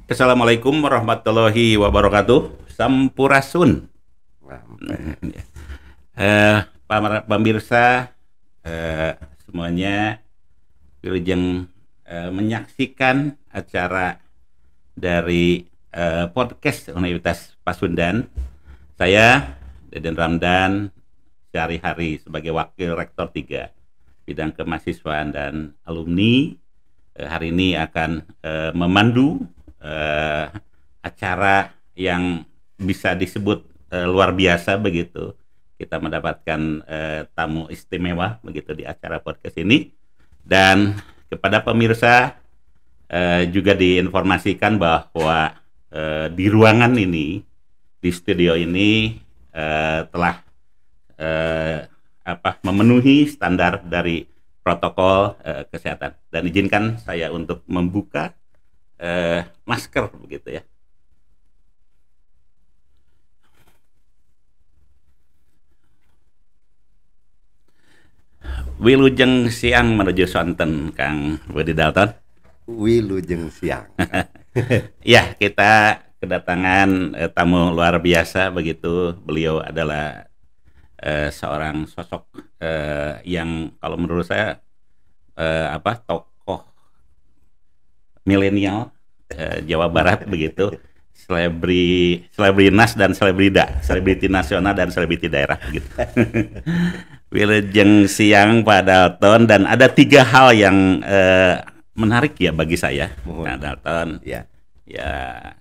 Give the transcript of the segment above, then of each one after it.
Assalamualaikum warahmatullahi wabarakatuh. Sampurasun. Para pemirsa semuanya, wilujeng menyaksikan acara dari podcast Universitas Pasundan. Saya Deden Ramdan, sehari-hari sebagai Wakil Rektor 3 Bidang Kemahasiswaan dan Alumni. Hari ini akan memandu acara yang bisa disebut luar biasa begitu. Kita mendapatkan tamu istimewa begitu di acara podcast ini, dan kepada pemirsa juga diinformasikan bahwa di ruangan ini, di studio ini telah memenuhi standar dari protokol kesehatan, dan izinkan saya untuk membuka masker begitu ya. Wilujeng siang menuju sonten Kang Budi Dalton. Wilujeng siang. Ya, kita kedatangan tamu luar biasa begitu. Beliau adalah seorang sosok yang kalau menurut saya tokoh milenial Jawa Barat begitu, selebritas dan selebriti nasional dan selebriti daerah gitu. Wilujeng siang Pak Dalton, dan ada 3 hal yang menarik ya bagi saya. Kang Dalton. Ya. Ya,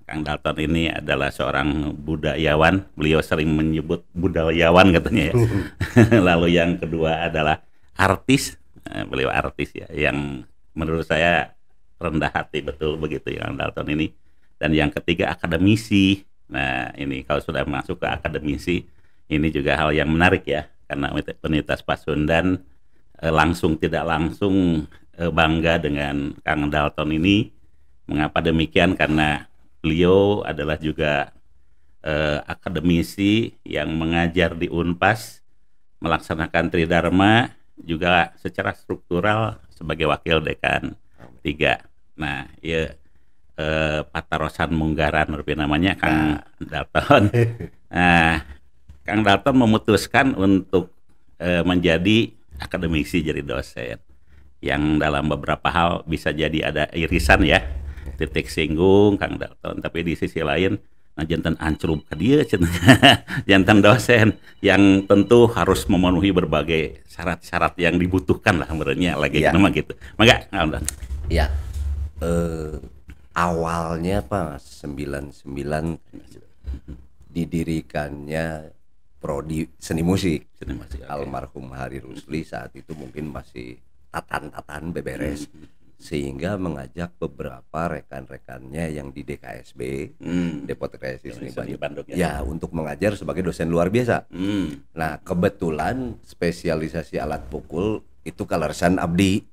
Kang Dalton ini adalah seorang budayawan. Beliau sering menyebut budayawan katanya ya. Lalu yang kedua adalah artis. Beliau artis ya, yang menurut saya rendah hati betul begitu ya Kang Dalton ini. Dan yang ketiga akademisi. Nah, ini kalau sudah masuk ke akademisi, ini juga hal yang menarik ya, karena Universitas Pasundan langsung tidak langsung bangga dengan Kang Dalton ini. Mengapa demikian? Karena beliau adalah juga akademisi yang mengajar di Unpas, melaksanakan Tridharma juga secara struktural sebagai wakil dekan 3. Nah, ya Patarosan Munggaran namanya Kang Dalton. Nah, Kang Dalton memutuskan untuk menjadi akademisi, jadi dosen, yang dalam beberapa hal bisa jadi ada irisan ya, titik singgung Kang Dalton, tapi di sisi lain jantan anclup ke dia jantan dosen yang tentu harus memenuhi berbagai syarat-syarat yang dibutuhkan lah menurutnya lagi ya. Nama gitu. Maka Kang Dalton. Ya. Awalnya Pak 99 didirikannya prodi seni musik. Almarhum Hari Rusli saat itu mungkin masih tatan-tatan beberes, sehingga mengajak beberapa rekan-rekannya yang di DKSB, Depot Kreasi Seni Bandung ya, untuk mengajar sebagai dosen luar biasa. Nah, kebetulan spesialisasi alat pukul itu Kalersan Abdi.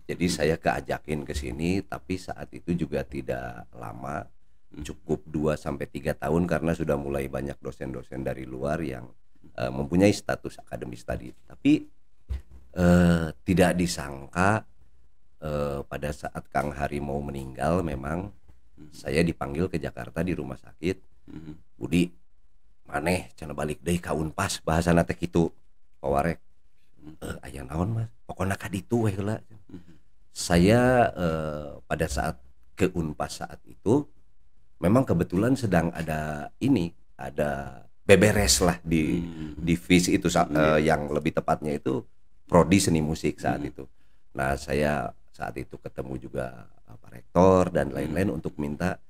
Jadi saya keajakin ke sini, tapi saat itu juga tidak lama, cukup 2-3 tahun, karena sudah mulai banyak dosen-dosen dari luar yang mempunyai status akademis tadi. Tapi tidak disangka pada saat Kang Hari mau meninggal, memang saya dipanggil ke Jakarta di rumah sakit. Budi, maneh cenah balik deui ka Unpas, bahasana teh kitu. Pawarek, aya naon Mas? Pokona ka ditu we heula. Saya pada saat ke Unpas saat itu memang kebetulan sedang ada beberes lah di divisi itu, yang lebih tepatnya itu prodi seni musik saat itu. Nah, saya saat itu ketemu juga Pak Rektor dan lain-lain untuk minta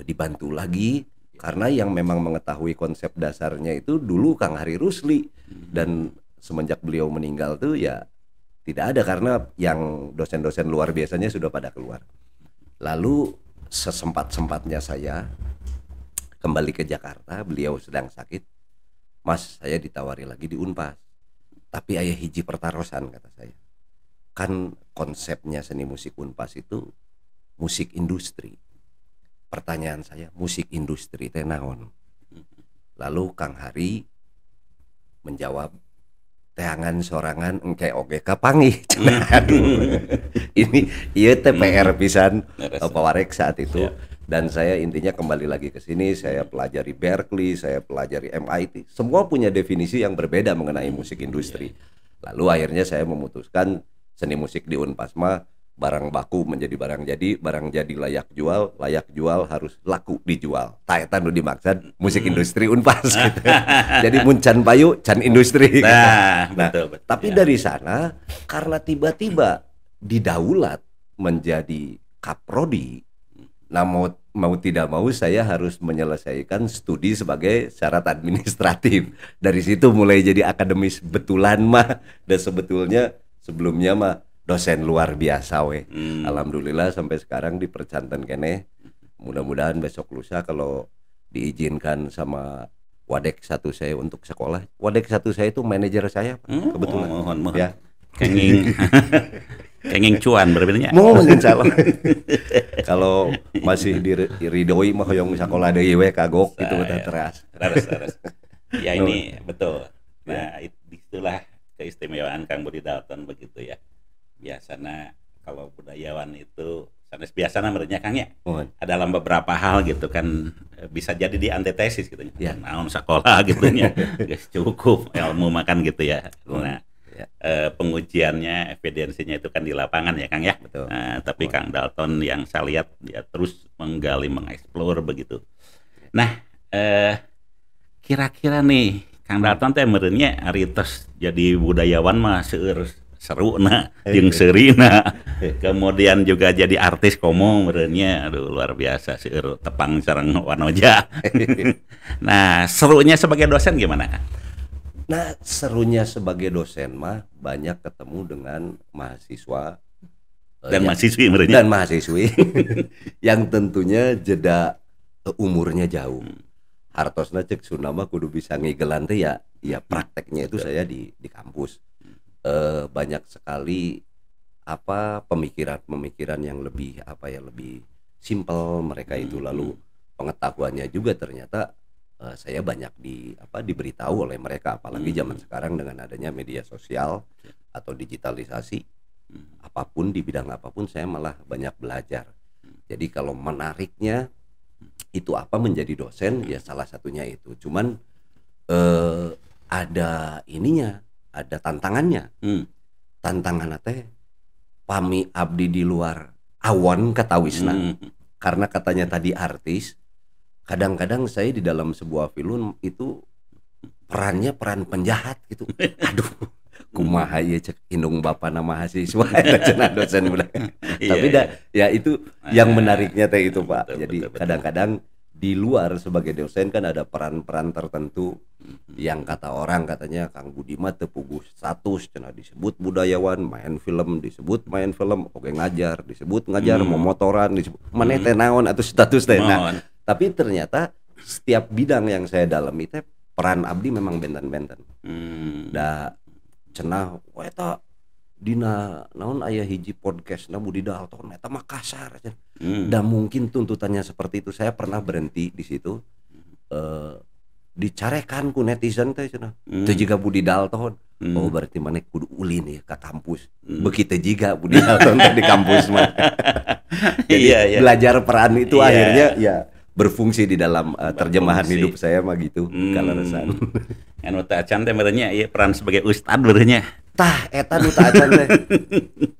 dibantu lagi, karena yang memang mengetahui konsep dasarnya itu dulu Kang Hari Rusli, dan semenjak beliau meninggal tuh ya tidak ada, karena yang dosen-dosen luar biasanya sudah pada keluar. Lalu sesempat-sempatnya saya kembali ke Jakarta, beliau sedang sakit. Mas, saya ditawari lagi di Unpas, tapi aya hiji pertarosan, kata saya. Kan konsepnya seni musik Unpas itu musik industri. Pertanyaan saya, musik industri teh naon? Lalu Kang Hari menjawab, teangan sorangan engke oge kapanggih. Ini ieu teh PR pisan Pawarek saat itu. Dan saya intinya kembali lagi ke sini, saya pelajari Berkeley, saya pelajari MIT, semua punya definisi yang berbeda mengenai musik industri. Lalu akhirnya saya memutuskan seni musik di Unpasma, barang baku menjadi barang jadi layak jual harus laku dijual. Ta eta nu dimaksud musik industri Unpas gitu. Jadi mun can payu can industri gitu. Betul. Tapi dari sana karena tiba-tiba didaulat menjadi kaprodi, nah mau tidak mau saya harus menyelesaikan studi sebagai syarat administratif. Dari situ mulai jadi akademis betulan mah, dan sebetulnya sebelumnya mah dosen luar biasa Alhamdulillah sampai sekarang di percantan kene. Mudah-mudahan besok lusa kalau diizinkan sama Wadek satu saya untuk sekolah. Wadek satu saya itu manajer saya kebetulan. Mohon. Ya. Kenging cuan berbedanya. Mohon insyaallah. Kalau masih diridoi mah hoyong sekolah deui we kagok gitu teras. Ya ini betul. Nah, itulah keistimewaan Kang Budi Dalton begitu ya. Biasanya kalau budayawan itu sanes biasana menurutnya Kang ya. Dalam beberapa hal gitu kan bisa jadi di antitesis gitu ya. Naon sekolah gitu ya. Geus cukup ilmu makan gitu ya. Nah, pengujiannya, evidensinya itu kan di lapangan ya Kang ya. Betul. Tapi Kang Dalton yang saya lihat dia terus menggali, mengeksplor begitu. Nah, kira-kira nih Kang Dalton teh meureunnya ari tos jadi budayawan mah seueur seruna jeung seurina. Kemudian juga jadi artis komo meureunnya, aduh luar biasa seueur tepang sareng wanoja. Nah, serunya sebagai dosen gimana Kang? Nah, serunya sebagai dosen mah banyak ketemu dengan mahasiswa dan mahasiswi meureunnya. Dan mahasiswi yang tentunya jeda umurnya jauh. Hartosna cek Sunama kudu bisa ngigelan teh ya prakteknya itu saya di kampus. Banyak sekali pemikiran yang lebih lebih simpel mereka itu, lalu pengetahuannya juga ternyata saya banyak diberitahu oleh mereka, apalagi zaman sekarang dengan adanya media sosial atau digitalisasi, apapun di bidang apapun saya malah banyak belajar. Jadi kalau menariknya itu menjadi dosen ya salah satunya itu. Cuman ada tantangannya. Tantanganna teh pami abdi di luar awan katawisna. Karena katanya tadi artis, kadang-kadang saya di dalam sebuah film itu perannya peran penjahat gitu. Aduh, kumaha ieu cek indung bapana mahasiswa cenah dosen bilang. Tapi ya itu yang menariknya teh itu Pak. Jadi kadang-kadang di luar sebagai dosen kan ada peran-peran tertentu yang kata orang katanya Kang Budi mah teu puguh status cenah, disebut budayawan, main film disebut main film, oke ngajar disebut ngajar, momotoran disebut maneh teh naon atuh status teh. Nah, tapi ternyata setiap bidang yang saya dalami teh peran abdi memang benten-benten. Da cenah eta dina naon aya hiji podcastna Budi Dalton eta mah kasar cenah. Dan mungkin tuntutannya seperti itu. Saya pernah berhenti di situ, dicarekan ku netizen teh cenah. Teu jiga Budi Dalton. Oh berarti maneh kudu ulin ya ke kampus. Begitu jiga Budi Dalton teh di kampus mah. Jadi belajar peran itu akhirnya ya berfungsi di dalam terjemahan hidup saya mah gitu. Kaleresan. Anu teh acan teh meureunnya ieu peran sebagai ustad meureunnya. Tah eta nu tah acan teh.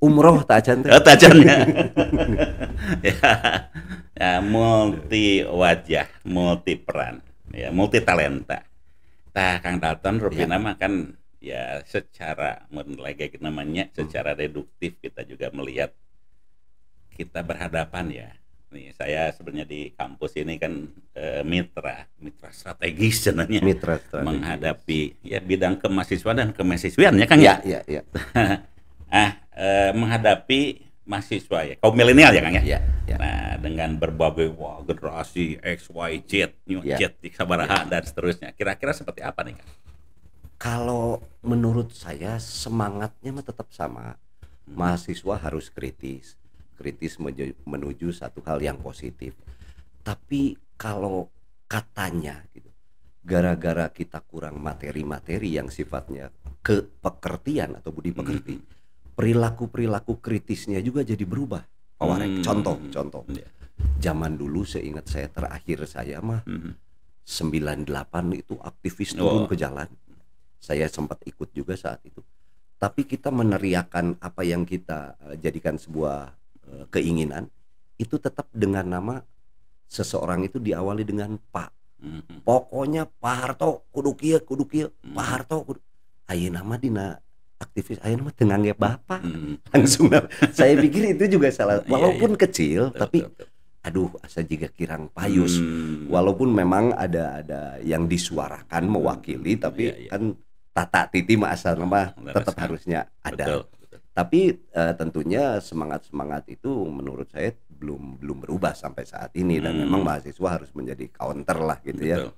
Umroh tah acan teh. Tah acannya. Ya, multi wajah, multi peran, ya multi talenta. Tah Kang Dalton rupina mah kan ya secara menlegek namanya secara deduktif kita juga melihat kita berhadapan ya. Nih saya sebenarnya di kampus ini kan mitra strategis sebenarnya menghadapi ya bidang kemahasiswaan dan kemahasiswian ya Kang ya. Menghadapi mahasiswa ya kaum milenial ya Kang ya. Nah dengan berbagai generasi X, Y, Z, New Z, sabaraha dan seterusnya. Kira-kira seperti apa nih Kang? Kalau menurut saya semangatnya mah tetap sama. Mahasiswa harus kritis menuju satu hal yang positif. Tapi kalau katanya gitu, gara-gara kita kurang materi-materi yang sifatnya kepekertian atau budi pekerti, perilaku kritisnya juga jadi berubah. Contoh. zaman dulu seingat saya terakhir saya mah 98 itu aktivis turun ke jalan. Saya sempat ikut juga saat itu. Tapi kita meneriakan apa yang kita jadikan sebuah keinginan itu tetap dengan nama seseorang itu diawali dengan Pak. Pokoknya Pak Harto kudu kieu Pak Harto kudu. Ayeuna mah dina aktivis ayeuna mah teu nganggep bapak. Langsung saya pikir itu juga salah walaupun kecil tapi aduh asa juga kirang payus. Walaupun memang ada yang disuarakan mewakili tapi kan tata titi mah asal mah tetap harusnya ada. Tapi tentunya semangat itu menurut saya belum berubah sampai saat ini dan memang mahasiswa harus menjadi counter lah gitu ya.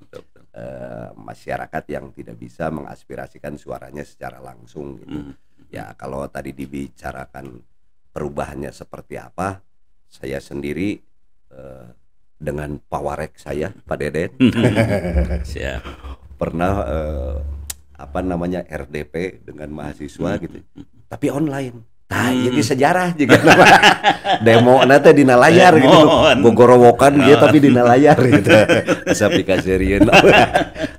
Masyarakat yang tidak bisa mengaspirasikan suaranya secara langsung gitu. Ya kalau tadi dibicarakan perubahannya seperti apa, saya sendiri dengan pawarek saya Pak Deden pernah RDP dengan mahasiswa gitu, tapi online. Nah, jadi sejarah juga demo nanti dina layar gitu, bogorowokan dia tapi dina layar gitu, bisa pikaserian.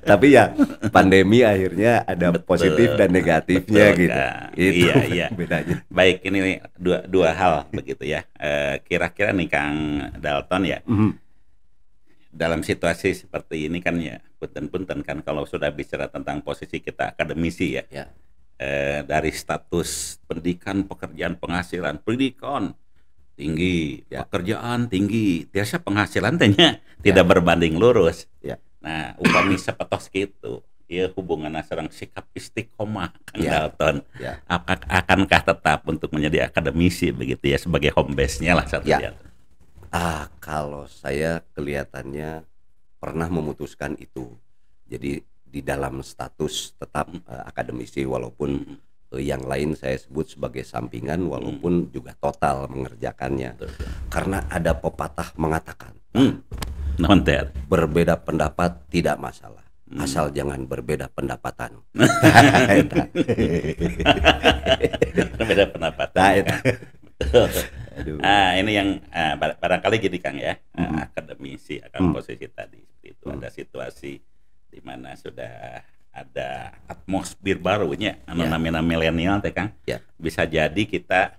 Tapi ya pandemi akhirnya ada positif dan negatifnya gitu. Itu iya. bedanya. Baik, ini dua hal begitu ya. Kira-kira nih Kang Dalton ya. Dalam situasi seperti ini kan ya punten-punten kan kalau sudah bicara tentang posisi kita akademisi ya. Dari status pendidikan, pekerjaan, penghasilan, pendidikan tinggi, pekerjaan tinggi, biasa penghasilan tehnya tidak berbanding lurus. Nah, upami sepetos gitu, ya hubungan sareng sikap istiqomah Kang Dalton. Akankah tetap untuk menjadi akademisi begitu ya sebagai home base-nya lah satunya? Kalau saya kelihatannya pernah memutuskan itu. Jadi di dalam status tetap akademisi walaupun yang lain saya sebut sebagai sampingan walaupun juga total mengerjakannya. Karena ada pepatah mengatakan berbeda pendapat tidak masalah asal jangan berbeda pendapatan. Berbeda pendapatan. Ini yang barangkali gini Kang ya, akademisi akan posisi tadi seperti itu. Ada situasi di mana sudah ada atmosfer barunya namanya milenial teh Kang. Bisa jadi kita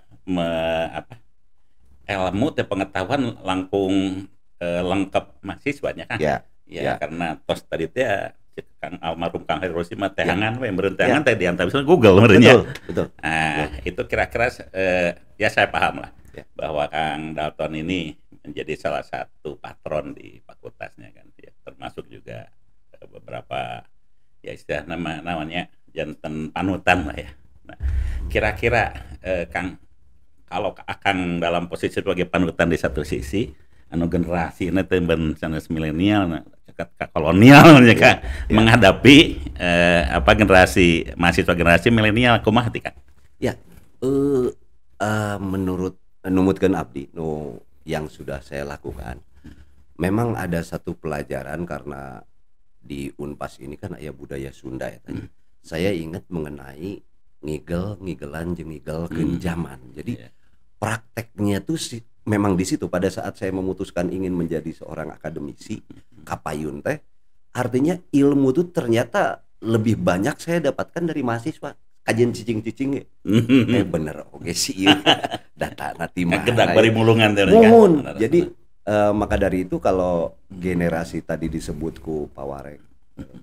ilmu teh pengetahuan langkung lengkap mahasiswanya Kang. Karena tos tadi teh Kang almarhum Kang Herosi mah tehangan we meureun tehangan teh diantar bisa Google meureunnya. Betul. Itu kira-kira ya saya paham lah bahwa Kang Dalton ini menjadi salah satu patron di fakultasnya kan ya, termasuk juga beberapa ya istilah namanya jantan panutan lah ya. Nah, kira-kira Kang kalau Kang dalam posisi sebagai panutan di satu sisi anu generasi ini temben sanes milenial kolonial ya menghadapi generasi mahasiswa generasi milenial kumaha teh Kang? Menurut numutkeun abdi yang sudah saya lakukan memang ada satu pelajaran karena di Unpas ini kan aya budaya Sunda ya tadi. Saya ingat mengenai ngigelan jeung ngigel zaman. Jadi prakteknya tuh memang di situ pada saat saya memutuskan ingin menjadi seorang akademisi kapayun teh artinya ilmu tuh ternyata lebih banyak saya dapatkan dari mahasiswa kajian cicing-cicing bener oke sih data nanti mah kedak bari mulungan teh jadi maka dari itu kalau generasi tadi disebutku pawarek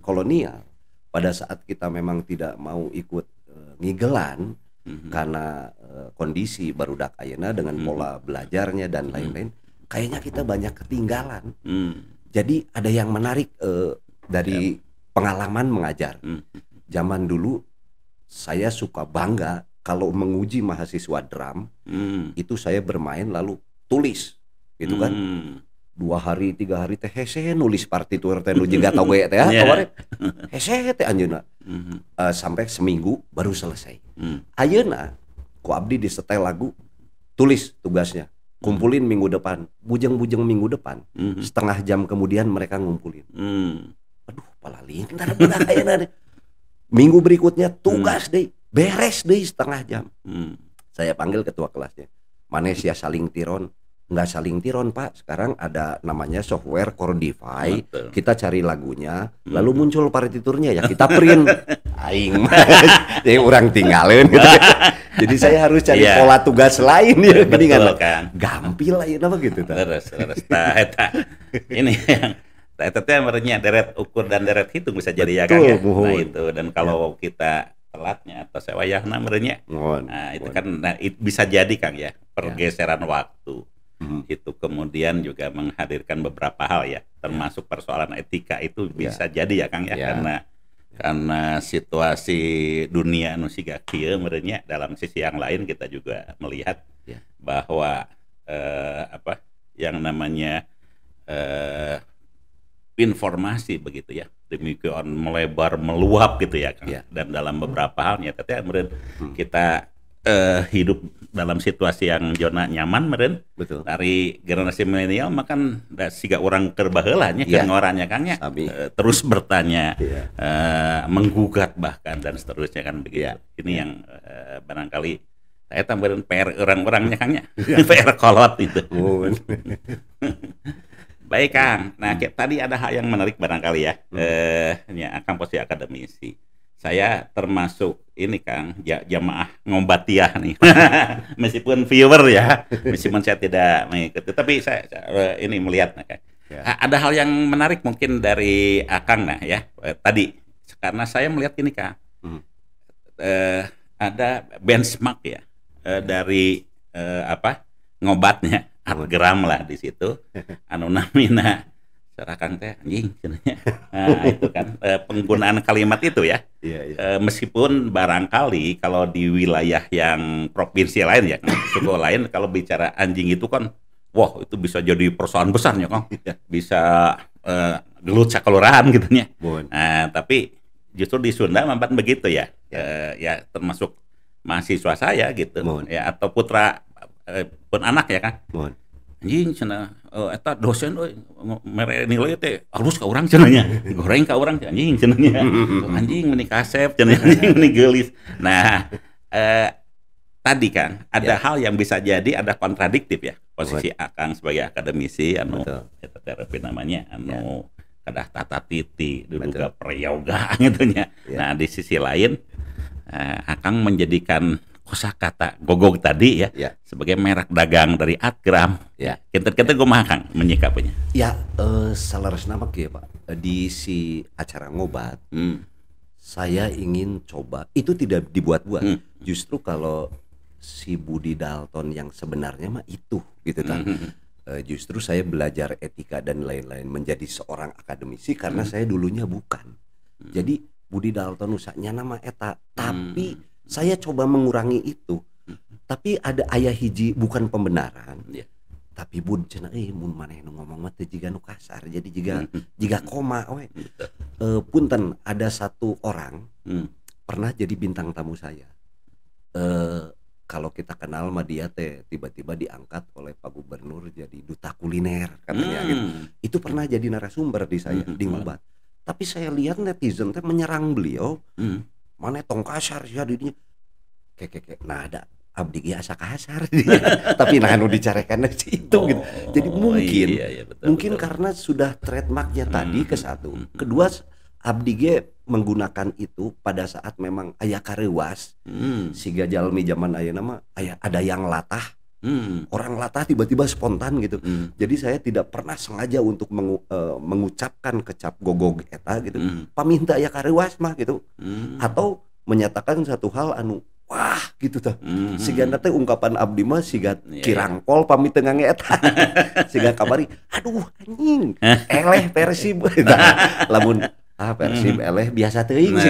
kolonial pada saat kita memang tidak mau ikut ngigelan karena kondisi barudak ayeuna dengan pola belajarnya dan lain-lain kayaknya kita banyak ketinggalan. Jadi ada yang menarik dari pengalaman mengajar. Zaman dulu saya suka bangga kalau menguji mahasiswa drum itu saya bermain lalu tulis gitu kan 2 hari 3 hari teh hese nulis partitur teh nu jiga toge teh kemarin hese teh anjeunna sampai seminggu baru selesai. Ayeuna ku abdi disetel lagu tulis tugasnya kumpulin minggu depan bujeng-bujeng minggu depan setengah jam kemudian mereka ngumpulin. Aduh pala lintar budak ayeuna minggu berikutnya tugas deh beres deh setengah jam. Saya panggil ketua kelasnya manes ya saling tiron nggak saling tiron Pak. Sekarang ada namanya software Chordify. Betul. Kita cari lagunya, lalu muncul partiturnya ya kita print. Aing, jadi orang tinggalin gitu. Jadi saya harus cari pola tugas lain ya. Betul kan. Gampil lah apa gitu. Terus, ini yang eta teh merenya deret ukur dan deret hitung bisa jadi ya Kang ya. Nah itu, dan kalau kita telatnya atau sewayahna merenya, nah itu kan bisa jadi Kang ya pergeseran waktu. Itu kemudian juga menghadirkan beberapa hal ya, termasuk persoalan etika itu bisa jadi ya Kang ya, karena situasi dunia nu siga kieu merenya. Dalam sisi yang lain kita juga melihat bahwa apa yang namanya informasi begitu ya, demikian melebar meluap gitu ya Kang. Dan dalam beberapa halnya kita hidup dalam situasi yang zona nyaman meren. Betul. Dari generasi milenial makan siga orang kerbaheulanya kan ngoranya Kang ya, terus bertanya, menggugat bahkan dan seterusnya kan begitu. Ini yang barangkali saya tambahin PR orang-orangnya Kang ya. PR kolot itu. Baik Kang, nah tadi ada hal yang menarik barangkali ya, Kang posisi akademisi. Saya termasuk ini Kang, jamaah ngombatiah nih, meskipun viewer ya, meskipun saya tidak mengikuti, tapi saya ini melihat Kang. Ada hal yang menarik mungkin dari Akang nah ya, tadi, karena saya melihat ini Kang, ada benchmark ya, dari ngobatnya. Artgram lah di situ, anu namina serakang teh anjing cenanya. Nah, itu kan penggunaan kalimat itu ya. Meskipun barangkali kalau di wilayah yang provinsi lain ya, suku lain kalau bicara anjing itu kan, wah itu bisa jadi persoalan besarnya Kang. Bisa gelut sakelurahan gitu nya. Nah, tapi justru di Sunda mampan begitu ya. Ya termasuk mahasiswa saya gitu. Ya, atau putra pun anak ya Kang. Anjing cenah eta dosen mere nilai teh halus ka urang cenanya, goreng ka urang anjing cenanya. Anjing meuni kasep cenanya, anjing meuni geulis. Nah, tadi Kang ada hal yang bisa jadi ada kontradiktif ya. Posisi Akang sebagai akademisi anu eta terapi namanya anu kadah tata titi duduga prayoga gitu nya. Nah, di sisi lain Akang menjadikan kosakata gogog tadi ya, sebagai merek dagang dari Artgram. Kita kumaha Kang menyikapinya? Ya, salaresna mah kieu Pak. Di si acara ngobat, saya ingin coba itu tidak dibuat-buat. Justru kalau si Budi Dalton yang sebenarnya mah itu gitu kan. Justru saya belajar etika dan lain-lain menjadi seorang akademisi karena saya dulunya bukan. Jadi Budi Dalton usahanya nama eta, tapi saya coba mengurangi itu. Tapi ada ayah hiji bukan pembenaran. Tapi bud cenah mun maneh nu ngomong mah teh jiga nu kasar. Jadi jiga koma we. Punten ada satu orang pernah jadi bintang tamu saya. Kalau kita kenal mah dia teh tiba-tiba diangkat oleh Pak Gubernur jadi duta kuliner katanya gitu. Itu pernah jadi narasumber di saya di ngobat. Tapi saya lihat netizen teh menyerang beliau. Mana tong kasar ya dirinya kek nah ada abdi ge asa kasar tapi nah anu dicarekan itu gitu. Jadi mungkin betul. Karena sudah trademarknya tadi ke satu, kedua abdi ge menggunakan itu pada saat memang aya kareuwas siga jalmi zaman ayeuna mah ada yang latah. Orang latah tiba-tiba spontan gitu. Jadi saya tidak pernah sengaja untuk mengucapkan kecap gogog eta gitu. Paminta aya kareuwas mah gitu. Atau menyatakan satu hal anu wah gitu tah. Siga teh ungkapan abdi mah siga kirangkol pamit teu eta. Siga kabari, aduh anjing, eleh Persib. Lamun Persib eleh biasa teuing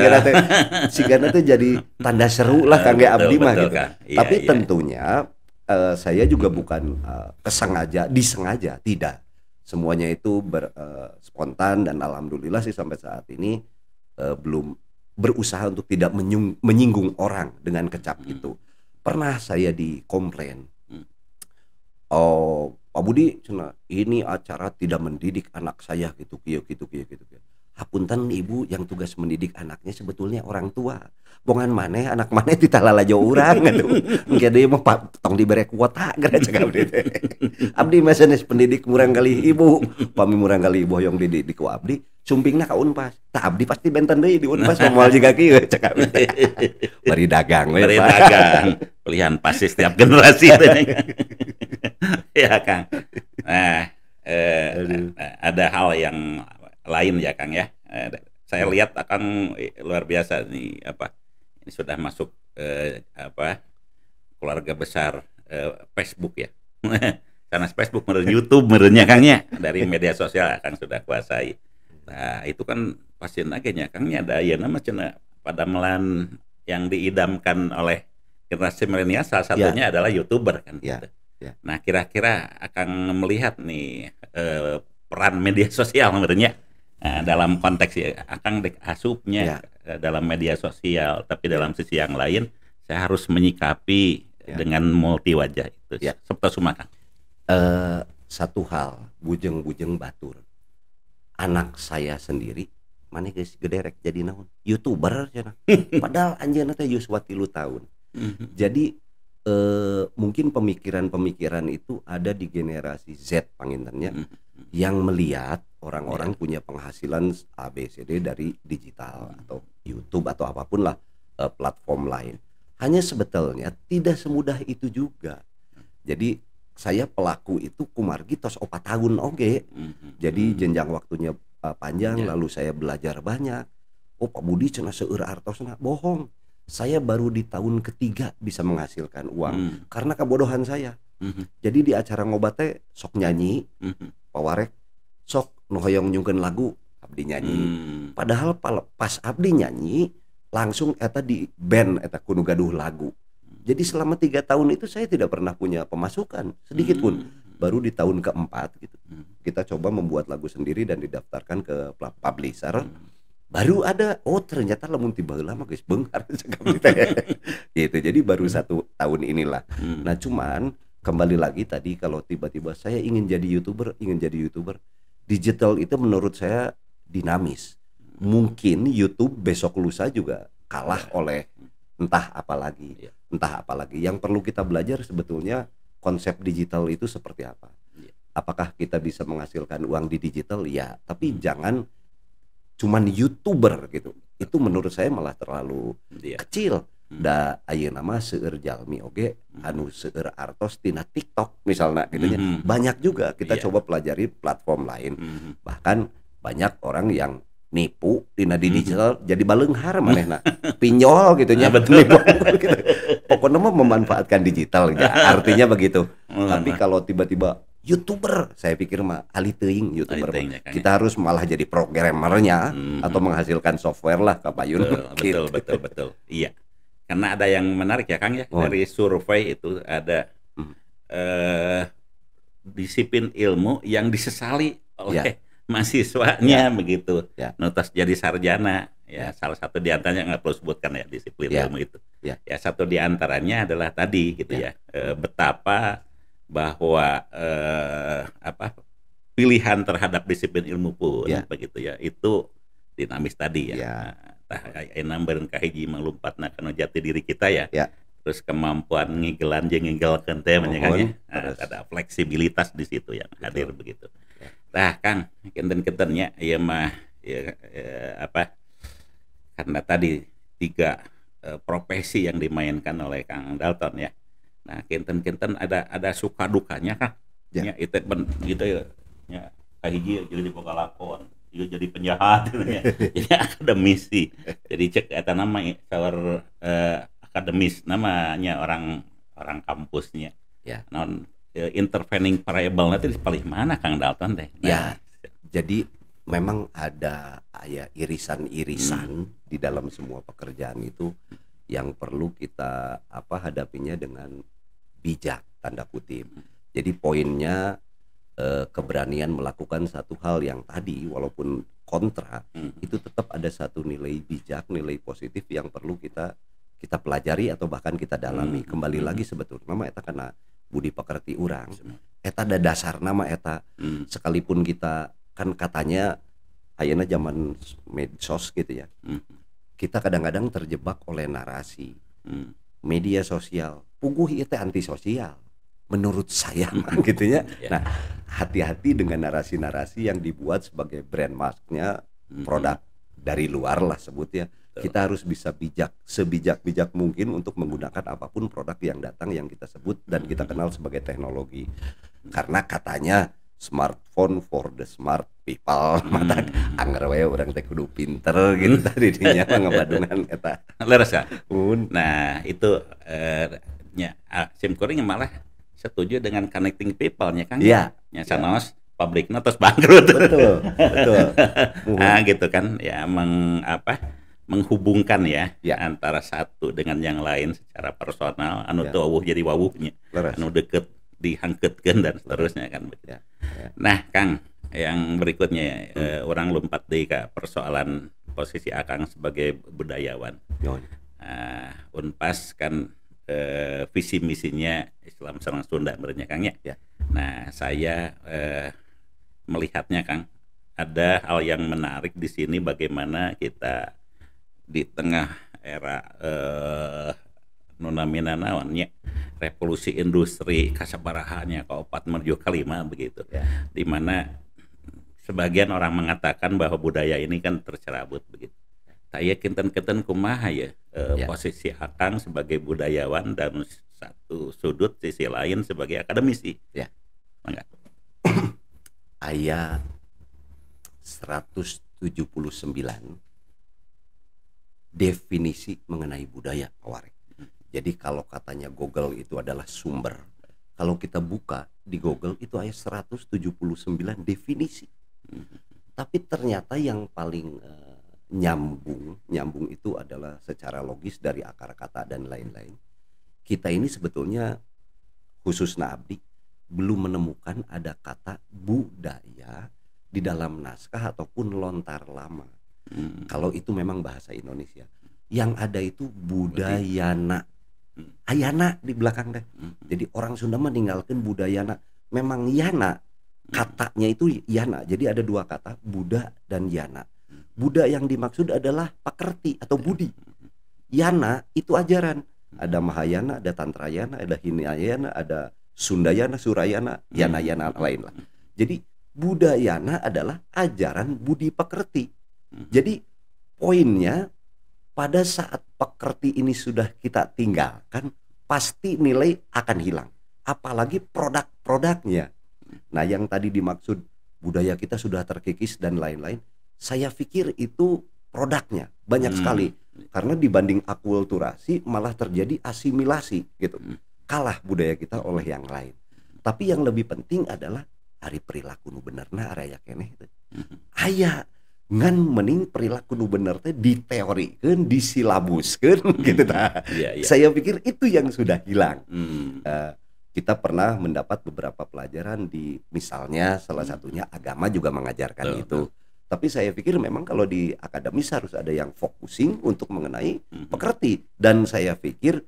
siga teh jadi tanda seru lah kangge abdi mah gitu. Tapi tentunya saya juga bukan disengaja, tidak. Semuanya itu spontan dan alhamdulillah sih sampai saat ini belum berusaha untuk tidak menyinggung orang dengan kecap itu. Pernah saya dikomplain, oh Pak Budi, ini acara tidak mendidik anak saya gitu. hapunten ibu, yang tugas mendidik anaknya sebetulnya orang tua. Bongan maneh anak maneh ditalalajo urang atuh. Engke deui mah tong dibere kuota gara cek abdi teh. Abdi mah sanes pendidik murang kali ibu. Pami murang kali ibu hoyong dididik ku abdi, sumpingna ka Unpas. Tah abdi pasti benten deui di Unpas moal jiga kieu cek abdi teh. Bari dagang we. Bari dagang. Pilihan pasti setiap generasi teh. Ya Kang. Nah, ada hal yang lain ya Kang ya. Saya lihat Kang luar biasa nih apa. Ini sudah masuk keluarga besar Facebook ya. Karena Facebook meren YouTube merennya Kangnya dari media sosial Kang sudah kuasai. Nah, itu kan pasti nagenya Kangnya ada ya nama cenah pada melan yang diidamkan oleh generasi milenial salah satunya adalah YouTuber kan gitu. Nah, kira-kira akan melihat nih peran media sosial merennya dalam konteks akan asupnya dalam media sosial, tapi dalam sisi yang lain saya harus menyikapi dengan multi wajah itu. Septa sumakan. Satu hal, bujeng-bujeng batur. Anak saya sendiri, mana guys gederek jadi naon? YouTuber cenah. Padahal anjeunna teh yuswa 3 tahun. Jadi mungkin pemikiran-pemikiran itu ada di generasi Z pangintennya yang melihat orang-orang punya penghasilan ABCD dari digital atau YouTube atau apapun lah platform lain. Hanya sebetulnya tidak semudah itu juga. Jadi saya pelaku itu kumargi tos 4 tahun oge. Jadi jenjang waktunya panjang, lalu saya belajar banyak. Oh Pak Budi cenah seueur artosna, bohong. Saya baru di tahun ketiga bisa menghasilkan uang karena kebodohan saya. Jadi di acara ngobatnya sok nyanyi, pawarek sok nu hoyong nyungkeun lagu abdi nyanyi. Padahal pas abdi nyanyi langsung eta di band eta kudu gaduh lagu. Jadi selama 3 tahun itu saya tidak pernah punya pemasukan sedikit pun. Baru di tahun keempat gitu. Kita coba membuat lagu sendiri dan didaftarkan ke publisher. Baru ada, oh ternyata lamun tiba heula mah geus beunghar gitu. Jadi baru 1 tahun inilah. Nah cuman kembali lagi tadi kalau tiba-tiba saya ingin jadi YouTuber, digital itu menurut saya dinamis. Mungkin YouTube besok lusa juga kalah oleh entah apa lagi. Yang perlu kita belajar sebetulnya konsep digital itu seperti apa. Apakah kita bisa menghasilkan uang di digital? Ya, tapi jangan cuman YouTuber gitu. Itu menurut saya malah terlalu kecil. Da ayeuna mah seueur jalmi oge anu seueur artos tina TikTok misalnya gitu nya. Banyak juga kita coba pelajari platform lain. Bahkan banyak orang yang nipu tina digital jadi baleunghar manehna. Pinjol gitu nya betul gitu. Pokoknya mah memanfaatkan digital ya. Artinya begitu. Tapi kalau tiba-tiba YouTuber, saya pikir mah alih teuing YouTuber. Kita harus malah jadi programmernya atau menghasilkan software lah kapayun. Betul. Iya. Karena ada yang menarik ya Kang ya, dari survei itu ada disiplin ilmu yang disesali oleh mahasiswanya begitu. Nutas jadi sarjana ya, salah satu diantaranya nggak perlu sebutkan ya disiplin ilmu itu. Ya satu diantaranya adalah tadi gitu ya, betapa bahwa pilihan terhadap disiplin ilmu pun begitu ya itu dinamis tadi ya. Enak beren kahiji melumpatna kana jati diri kita ya. Terus kemampuan ngigelan jeung ngigelekeun teh menyanyi ada fleksibilitas di situ yang hadir begitu. Nah Kang kenten-kentennya ieu mah karena tadi 3 profesi yang dimainkan oleh Kang Dalton ya. Nah, kenten-kenten ada suka dukanya Kang. Ya itu gitu ya. Kahiji jadi boga lakon, ieu jadi penjahat gitu ya. Jadi akademisi. Jadi cek eta nama sawer akademis namanya orang kampusnya. Non intervening variable nanti paling mana Kang Dalton teh. Nah, jadi memang ada irisan-irisan di dalam semua pekerjaan itu yang perlu kita hadapinya dengan bijak tanda kutip. Jadi poinnya keberanian melakukan satu hal yang tadi walaupun kontra itu tetap ada satu nilai bijak, nilai positif yang perlu kita pelajari atau bahkan kita dalami. Kembali lagi sebetulnya nama eta karena budi pekerti urang. Eta ada dasar nama eta. Sekalipun kita kan katanya ayeuna zaman medsos gitu ya. Kita kadang-kadang terjebak oleh narasi media sosial. Puguh ieu teh antisosial. Menurut saya gitu ya. Nah, hati-hati dengan narasi-narasi yang dibuat sebagai brand marknya produk dari luar lah sebutnya. Kita harus bisa sebijak mungkin untuk menggunakan apapun produk yang datang yang kita sebut dan kita kenal sebagai teknologi. Karena katanya smartphone for the smart people. Mata anger we urang teh kudu pinter gitu tadi dinya mah ngabadungan eta. Leres kan? Nah, itu simkuring malah setuju dengan connecting people-nya Kang. Iya. Nya sanos pabriknya terus bangkrut. Betul. Nah, gitu kan ya menghubungkan ya antara satu dengan yang lain secara personal anu teu wawuh jadi wawuhnya. Anu deket dihangkeutkeun dan seterusnya kan. Nah, Kang, yang berikutnya orang lompat deui ka persoalan posisi Akang sebagai budayawan. Unpas kan visi misinya Islam sareng Sunda berenya Kang ya. Nah, saya melihatnya Kang ada hal yang menarik di sini bagaimana kita di tengah era nunamina naonnya revolusi industri kasabarahannya kaopat menuju kelima begitu di mana sebagian orang mengatakan bahwa budaya ini kan tercerabut begitu. Saya kinten-kinten kumaha ya posisi Akang sebagai budayawan dan satu sudut sisi lain sebagai akademisi. Enggak. Aya 179 definisi mengenai budaya Pawarek. Jadi kalau katanya Google itu adalah sumber, kalau kita buka di Google itu ada 179 definisi. Tapi ternyata yang paling nyambung itu adalah secara logis dari akar kata dan lain-lain. Kita ini sebetulnya khususnya abdi belum menemukan ada kata budaya di dalam naskah ataupun lontar lama. Kalau itu memang bahasa Indonesia. Yang ada itu budayana. Ayana di belakang deh. Jadi orang Sunda meninggalkan budayana. Memang yana. Katanya itu yana. Jadi ada dua kata, Buddha dan yana. Buddha yang dimaksud adalah pakerti atau budi. Yana itu ajaran. Ada Mahayana, ada Tantrayana, ada Hinayana, ada Sundayana, Surayana, yana-yana lain lah. Jadi budayana adalah ajaran budi pekerti. Jadi poinnya pada saat pekerti ini sudah kita tinggalkan, pasti nilai akan hilang. Apalagi produk-produknya. Nah, yang tadi dimaksud budaya kita sudah terkikis dan lain-lain, saya pikir itu produknya banyak sekali. Karena dibanding akulturasi malah terjadi asimilasi gitu. Kalah budaya kita oleh yang lain. Tapi yang lebih penting adalah hari perilaku nu benerna area keneh itu. Aya ngan mending perilaku nu bener teh diteorikeun, disilabuskeun gitu tah. Saya pikir itu yang sudah hilang. Kita pernah mendapat beberapa pelajaran di misalnya salah satunya agama juga mengajarkan itu. Tapi saya pikir memang kalau di akademis harus ada yang focusing untuk mengenai pekerti. Dan saya pikir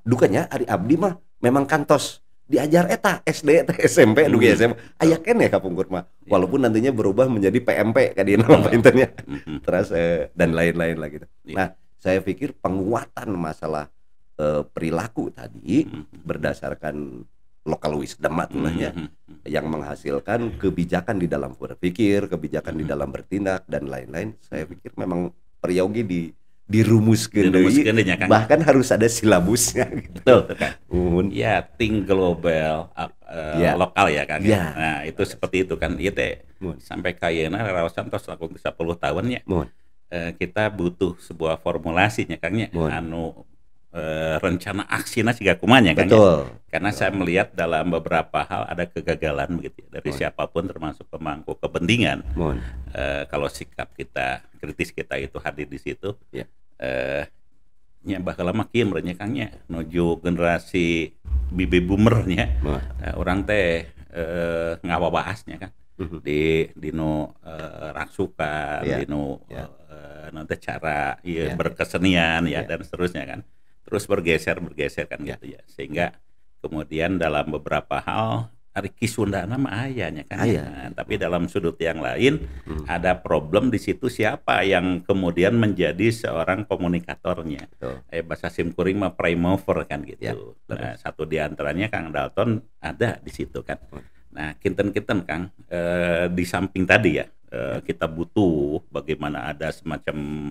dukanya Ari Abdi mah memang kantos diajar eta SD, SMP, dugi SMA. Aya keneh kapungkur mah. Walaupun nantinya berubah menjadi PMP kan di nama internya. Terus dan lain-lain lah gitu. Nah, saya pikir penguatan masalah perilaku tadi berdasarkan local wisdom matulahnya yang menghasilkan kebijakan di dalam berpikir, kebijakan di dalam bertindak dan lain-lain. Saya pikir memang periogi dirumuskeun deui, bahkan harus ada silabusnya gitu. Betul kan. Ya, think global lokal ya Kang. Nah, itu seperti itu kan. Ieu teh sampai kayeuna raraosan tos laku 10 tahun ya. Kita butuh sebuah formulasinya Kang nya anu rencana aksina siga kumanya Kang ya. Karena saya melihat dalam beberapa hal ada kegagalan begitu ya, dari siapapun termasuk pemangku kepentingan. Kalau sikap kita kritis kita itu hadir di situ. Nya bakal lama kieu merenya Kang nya nuju generasi baby boomernya. Orang teh ngawabahasnya kan. Di nu raksukan, di nu nanti cara berkesenian ya dan seterusnya kan. Terus bergeser kan gitu ya, sehingga kemudian dalam beberapa hal Ari Kisundana mah ayahnya kan. Aya. Nah, tapi dalam sudut yang lain ada problem di situ siapa yang kemudian menjadi seorang komunikatornya. Betul. Bahasa simkuring mah prime mover kan gitu. Ya, Nah, satu di antaranya Kang Dalton ada di situ kan. Nah, kinten-kinten Kang, di samping tadi ya, kita butuh bagaimana ada semacam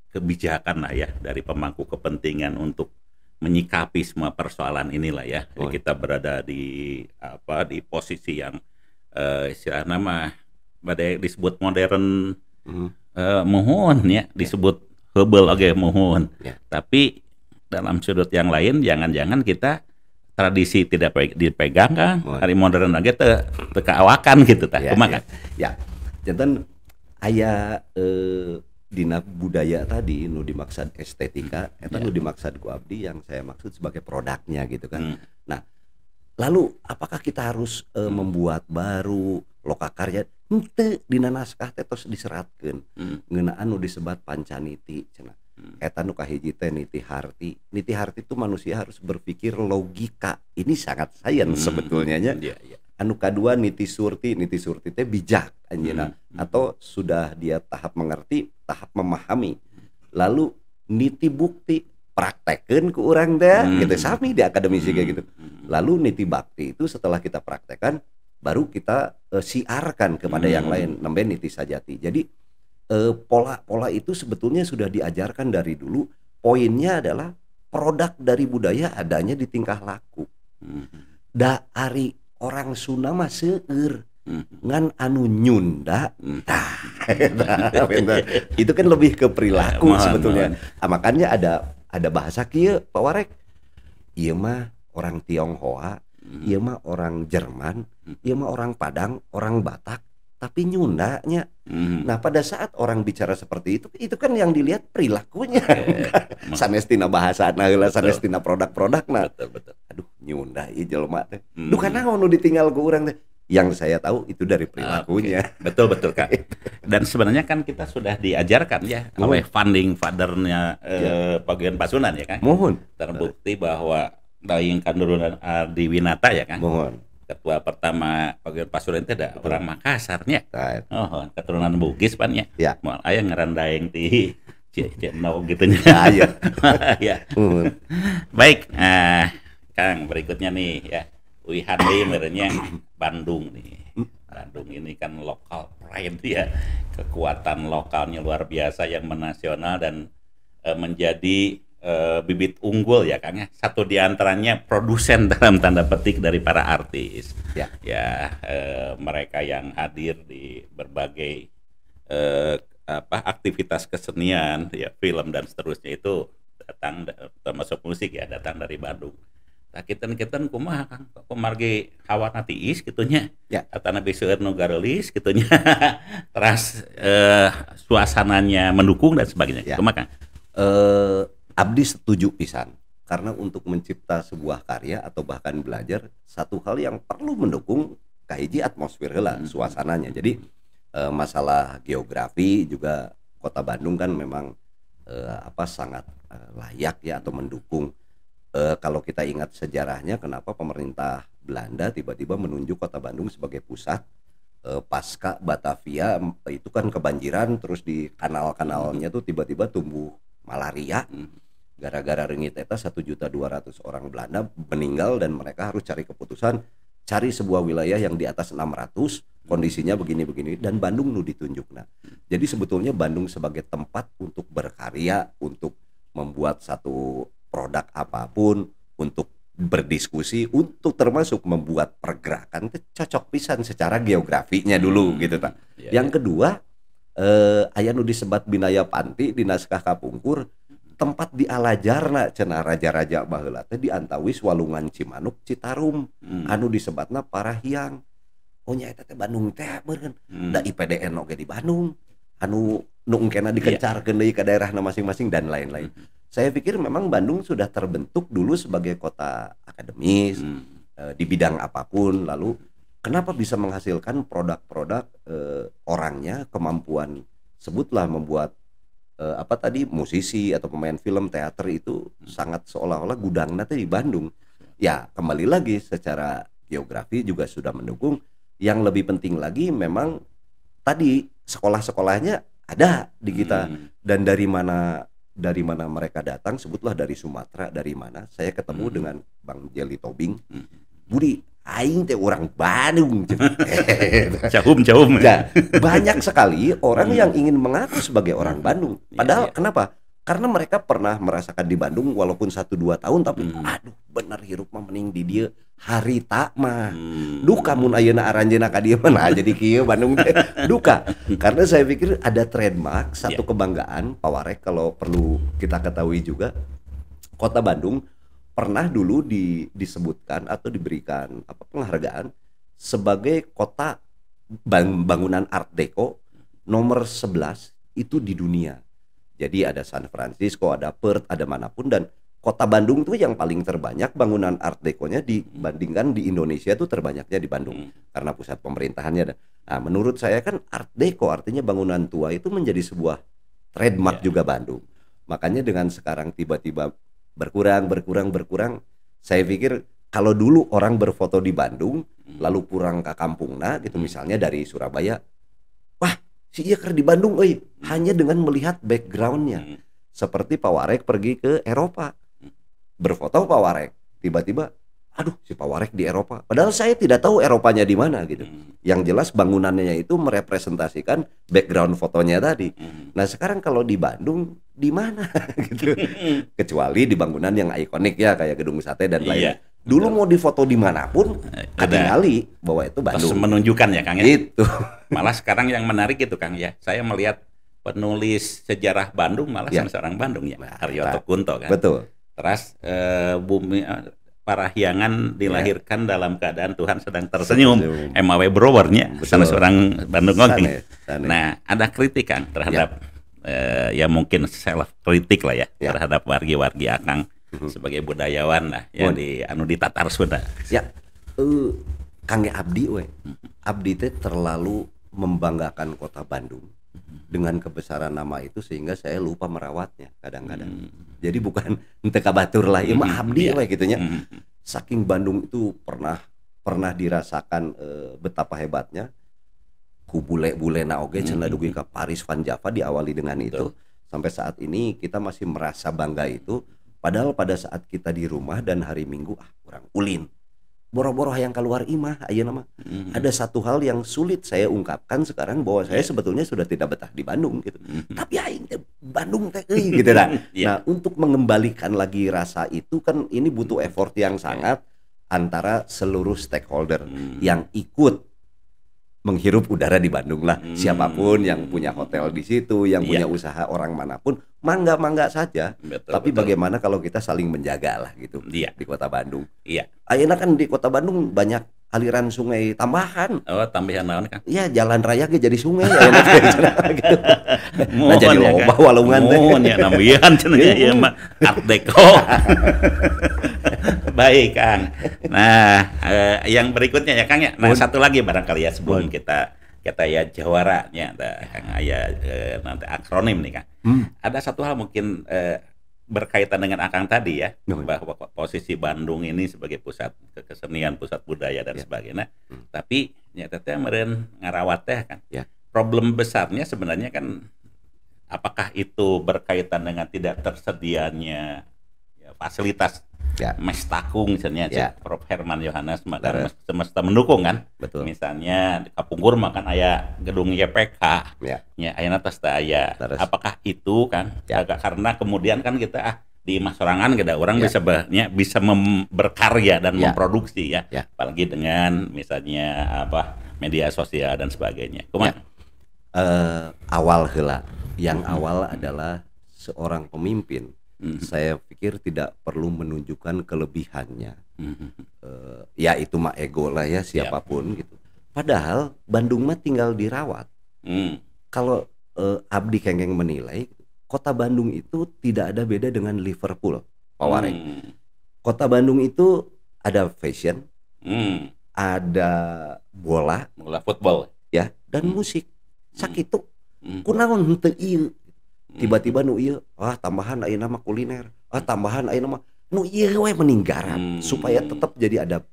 kebijakan lah ya dari pemangku kepentingan untuk menyikapi semua persoalan inilah ya. Jadi kita berada di posisi yang istilahnya mah badai disebut modern, mohon ya disebut hebel oke mohon. Tapi dalam sudut yang lain jangan-jangan kita tradisi tidak dipegang kan, hari modern lagi tekawakan gitu tah. Kumaha kan? Ya. Janten aya dina budaya tadi nu dimaksud estetika eta nu dimaksud ku abdi yang saya maksud sebagai produknya gitu kan. Nah, lalu apakah kita harus membuat baru lokakarya henteu dina naskah teh tos diseratkeun ngeunaan nu disebat pancaniti cenah. Eta nu kahiji teh niti harti. Niti harti itu manusia harus berpikir logika. Ini sangat sains sebetulnya nya. Anu kadua niti surti teh bijak anjeunna atau sudah dia tahap mengerti, tahap memahami. Lalu niti bukti praktekeun ku urang teh gitu sami di akademisi kayak gitu. Lalu niti bakti itu setelah kita praktekkan baru kita siarkan kepada yang lain nembe niti sajati. Jadi pola-pola itu sebetulnya sudah diajarkan dari dulu. Poinnya adalah produk dari budaya adanya di tingkah laku. Da ari orang Sunda mah seueur ngan anu nyunda itu kan lebih ke perilaku sebetulnya. Makanya ada bahasa kieu Pak Warek. Ieu mah orang Tionghoa, ieu mah orang Jerman, ieu mah orang Padang, orang Batak, tapi Nyundanya. Nah, pada saat orang bicara seperti itu kan yang dilihat perilakunya. Sanestina bahasana heula, sanestina produk-produkna. Betul. Aduh, Nyunda ieu jelema teh. Duh kanaon nu ditinggal ku urang teh. Yang saya tahu itu dari perilakunya. Betul Kak. Dan sebenarnya kan kita sudah diajarkan ya oleh founding father-nya Paguyuban Pasundan ya kan. Mohon. Terbukti bahwa Daing Kandurunan Ardi Winata ya kan. Mohon. Ketua pertama Paguyuban Pasundan itu ada orang Makassarnya. Oh, keturunan Bugis pan ya. Moal aya ngaran Daeng ti Cino gitu nya. Ya. Baik, Kang, berikutnya nih ya. Wihan deui merenya Bandung nih. Bandung ini kan lokal pride ya. Kekuatan lokalnya luar biasa yang menasional dan menjadi bibit unggul ya Kang ya. Satu di antaranya produsen dalam tanda petik dari para artis. Mereka yang hadir di berbagai aktivitas kesenian ya, film dan seterusnya itu datang termasuk musik ya, datang dari Bandung. Nah, kita kumaha Kang, kumargi hawana tiis gitunya. Atana beseueur nu garelis gitunya. Teras suasananya mendukung dan sebagainya. Kumaha Kang? Abdi setuju pisan. Karena untuk mencipta sebuah karya atau bahkan belajar, satu hal yang perlu mendukung kahiji atmosfer heula, suasananya. Jadi masalah geografi juga Kota Bandung kan memang sangat layak ya atau mendukung. Kalau kita ingat sejarahnya, kenapa pemerintah Belanda tiba-tiba menunjuk Kota Bandung sebagai pusat pasca Batavia itu kan kebanjiran, terus di kanal-kanalnya tuh tiba-tiba tumbuh malaria. Gara-gara reungit eta 1.200.000 orang Belanda meninggal dan mereka harus cari keputusan, cari sebuah wilayah yang di atas 600, kondisinya begini-begini, dan Bandung nu ditunjuk. Nah, jadi sebetulnya Bandung sebagai tempat untuk berkarya, untuk membuat satu produk apapun, untuk berdiskusi, untuk termasuk membuat pergerakan itu cocok pisan secara geografinya dulu gitu tak. Yang kedua, aya nu disebat Binaya Panti di naskah kapungkur, tempat di Alajarna cenah raja-raja baheula teh di antawis Walungan Cimanuk Citarum, anu disebatna Parahiang. Oh nya eta teh Bandung teh beureun. Da IPDN oge di Bandung. Anu nu engkena dikencarkeun deui ka daerahna masing-masing dan lain-lain. Saya pikir memang Bandung sudah terbentuk dulu sebagai kota akademis di bidang apapun. Lalu kenapa bisa menghasilkan produk-produk orangnya, kemampuan sebutlah membuat musisi atau pemain film teater itu sangat seolah-olah gudangnya di Bandung. ya kembali lagi secara geografi juga sudah mendukung. Yang lebih penting lagi memang tadi sekolah-sekolahnya ada di kita, dan dari mana mereka datang, sebutlah dari Sumatera, dari mana saya ketemu dengan Bang Jelly Tobing, Budi aing teh orang Bandung. Cahum ya, banyak sekali orang yang ingin mengaku sebagai orang Bandung, padahal kenapa? Karena mereka pernah merasakan di Bandung walaupun 1-2 tahun, tapi aduh bener hirup mah mending di dia harita mah. Duka mun ayeuna aranjeuna ka dieu mah jadi kieu Bandung teh. Duka. Karena saya pikir ada trademark, satu kebanggaan Pawarek. Kalau perlu kita ketahui juga, Kota Bandung pernah dulu disebutkan atau diberikan penghargaan sebagai kota bangunan Art Deco nomor 11 itu di dunia. Jadi ada San Francisco, ada Perth, ada manapun, dan Kota Bandung tuh yang paling terbanyak bangunan Art Deco-nya dibandingkan di Indonesia tuh terbanyaknya di Bandung karena pusat pemerintahannya. Nah, menurut saya kan Art Deco artinya bangunan tua itu menjadi sebuah trademark juga Bandung. Makanya dengan sekarang tiba-tiba berkurang, saya pikir kalau dulu orang berfoto di Bandung lalu pulang ke kampungna gitu, misalnya dari Surabaya, wah si iya ker di Bandung, hanya dengan melihat backgroundnya. Seperti Pawarek pergi ke Eropa, berfoto Pawarek, tiba-tiba, aduh si Pawarek di Eropa. Padahal saya tidak tahu Eropanya di mana gitu. Yang jelas bangunannya itu merepresentasikan background fotonya tadi. Nah sekarang kalau di Bandung di mana gitu? Kecuali di bangunan yang ikonik ya kayak Gedung Sate dan lain. Dulu mau difoto dimanapun, ketinggali bahwa itu Bandung. Menunjukkan ya Kang ya. Itu. Malah sekarang yang menarik itu Kang ya. Saya melihat penulis sejarah Bandung malah seorang Bandung ya, Haryoto Kunto kan. Betul. Terus bumi Parahyangan dilahirkan dalam keadaan Tuhan sedang tersenyum. MAW Browernya sama seorang Bandung Ngogeng. Nah, ada kritik Kang terhadap ya mungkin self kritik lah ya terhadap wargi-wargi Akang sebagai budayawan lah ya di anu ditatar sudah. Ya. Kang Abdi Abdi teh terlalu membanggakan kota Bandung dengan kebesaran nama itu sehingga saya lupa merawatnya kadang-kadang. Jadi bukan ente kabatur lah, ya mah Abdi gitunya. Saking Bandung itu pernah dirasakan betapa hebatnya. Ku bule-bule na oge cenah dugi ka Paris Van Java diawali dengan itu. Sampai saat ini kita masih merasa bangga itu. Padahal pada saat kita di rumah dan hari Minggu kurang ulin. Boro-boro yang keluar imah ayeuna mah. Ada satu hal yang sulit saya ungkapkan sekarang bahwa saya sebetulnya sudah tidak betah di Bandung gitu. Tapi aing teh Bandung teh gitu dah. Nah, untuk mengembalikan lagi rasa itu kan ini butuh effort yang sangat antara seluruh stakeholder yang ikut menghirup udara di Bandung lah. Siapapun yang punya hotel di situ, yang punya usaha orang manapun, mangga saja. Tapi bagaimana kalau kita saling menjaga lah gitu di Kota Bandung. Ayeuna kan di Kota Bandung banyak aliran sungai tambahan. Oh, tambahan naon Kang? Iya, jalan raya ge jadi sungai gitu. Nah, jadi loba walungan teh. Ya nambihan cenah ieu mah Art Deco. Baik Kang. Nah, yang berikutnya ya Kang ya. Nah, satu lagi barangkali ya sebelum kita ya jawaranya Kang aya nanti akronim nih Kang. Ada satu hal mungkin berkaitan dengan Akang tadi ya, bahwa posisi Bandung ini sebagai pusat kesenian, pusat budaya dan sebagainya. Tapi nyata teh meureun ngarawat teh kan. Problem besarnya sebenarnya kan apakah itu berkaitan dengan tidak tersedianya fasilitas Mestakung misalnya Prof. Herman Yohanes maka semesta mendukung kan. Betul. Misalnya di Kapungkur makan aya gedung YPK nya ayeuna tos teh aya. Apakah itu kan karena kemudian kan kita di masorangan kita orang bisa berkarya dan memproduksi ya. Apalagi dengan misalnya media sosial dan sebagainya. Kumaha? Awal heula. Yang awal adalah seorang pemimpin. Saya pikir tidak perlu menunjukkan kelebihannya. Ya itu mah ego lah ya siapapun gitu. Padahal Bandung mah tinggal dirawat. Kalau Abdi Kengkeng menilai Kota Bandung itu tidak ada beda dengan Liverpool, Pawarek. Kota Bandung itu ada fashion, ada bola football ya, dan musik. Sakitu kunaon henteu ieu. Tiba-tiba nu ieu tambahan ayeuna mah kuliner, tambahan ayeuna mah nu ieu we meninggaran supaya tetap jadi ada